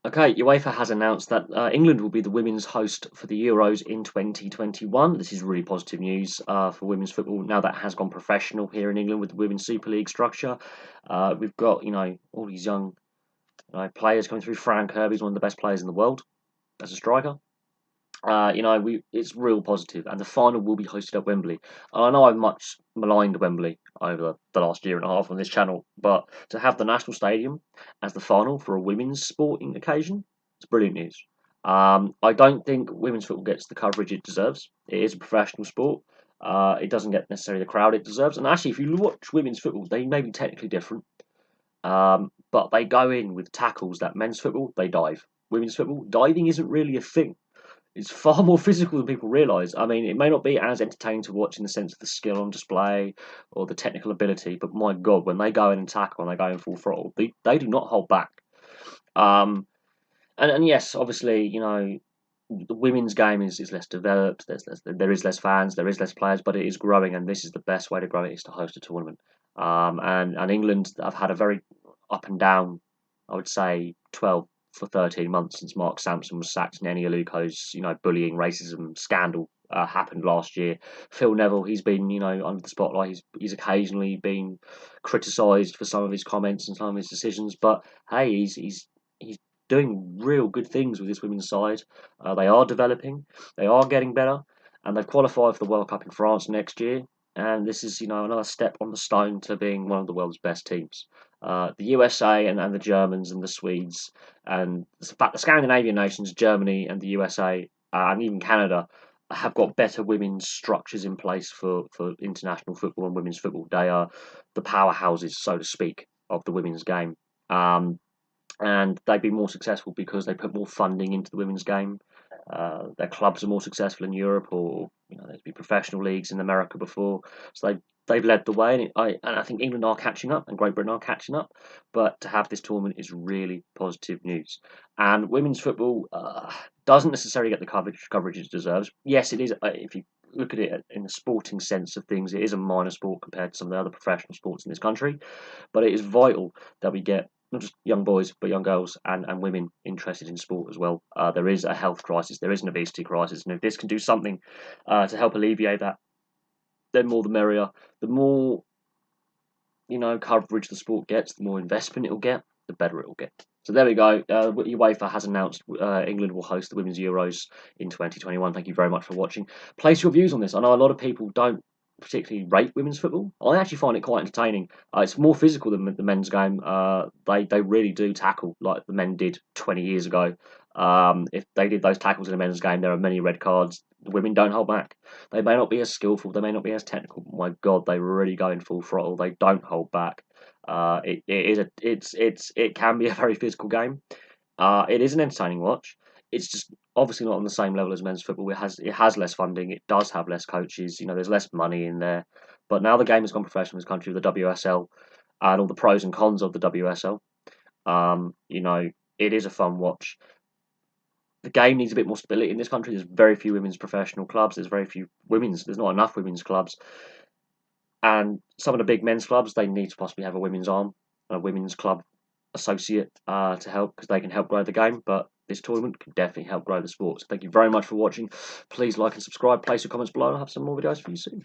Okay, UEFA has announced that England will be the women's host for the Euros in 2021. This is really positive news for women's football now that has gone professional here in England with the Women's Super League structure. We've got, all these young players coming through. Fran Kirby's one of the best players in the world as a striker. It's real positive, and the final will be hosted at Wembley. And I know I've much maligned Wembley over the last year and a half on this channel, but to have the National Stadium as the final for a women's sporting occasion, it's brilliant news. I don't think women's football gets the coverage it deserves. It is a professional sport. It doesn't get necessarily the crowd it deserves. And actually, if you watch women's football, they may be technically different, but they go in with tackles that men's football, they dive. Women's football, diving isn't really a thing. It's far more physical than people realise. I mean, it may not be as entertaining to watch in the sense of the skill on display or the technical ability, but my God, when they go in and tackle and they go in full throttle, they do not hold back. And yes, obviously, the women's game is less developed. There is less fans, there is less players, but it is growing, and this is the best way to grow it is to host a tournament. And England have had a very up and down, I would say, 12 for 13 months since Mark Sampson was sacked and Eni Aluko's, bullying, racism scandal happened last year. Phil Neville, he's been, under the spotlight. He's occasionally been criticised for some of his comments and some of his decisions, but hey, he's doing real good things with this women's side. They are developing, they are getting better, and they've qualified for the World Cup in France next year. And this is, another step on the stone to being one of the world's best teams. The USA and the Germans and the Swedes and in fact the Scandinavian nations, Germany and the USA and even Canada, have got better women's structures in place for international football and women's football. They are the powerhouses, so to speak, of the women's game. And they've been more successful because they put more funding into the women's game. Their clubs are more successful in Europe, or there's been professional leagues in America before, so they've led the way. And I think England are catching up, and Great Britain are catching up. But to have this tournament is really positive news. And women's football doesn't necessarily get the coverage it deserves. Yes, it is. If you look at it in the sporting sense of things, it is a minor sport compared to some of the other professional sports in this country. But it is vital that we get not just young boys, but young girls and women interested in sport as well. There is a health crisis, there is an obesity crisis, and if this can do something to help alleviate that, then more the merrier. The more coverage the sport gets, the more investment it'll get, the better it'll get. So there we go. UEFA has announced England will host the Women's Euros in 2021. Thank you very much for watching. Place your views on this. I know a lot of people don't particularly rate women's football. I actually find it quite entertaining. It's more physical than the men's game. They really do tackle like the men did 20 years ago. If they did those tackles in the men's game, there are many red cards. The women don't hold back. They may not be as skillful, they may not be as technical. But my God, they really go in full throttle. They don't hold back. It can be a very physical game. It is an entertaining watch. It's just obviously not on the same level as men's football. It has less funding. It does have less coaches. There's less money in there. But now the game has gone professional in this country with the WSL and all the pros and cons of the WSL. It is a fun watch. The game needs a bit more stability in this country. There's very few women's professional clubs. There's not enough women's clubs. And some of the big men's clubs, they need to possibly have a women's arm, a women's club associate to help, because they can help grow the game. But this tournament can definitely help grow the sport. So thank you very much for watching. Please like and subscribe. Place your comments below, and I'll have some more videos for you soon.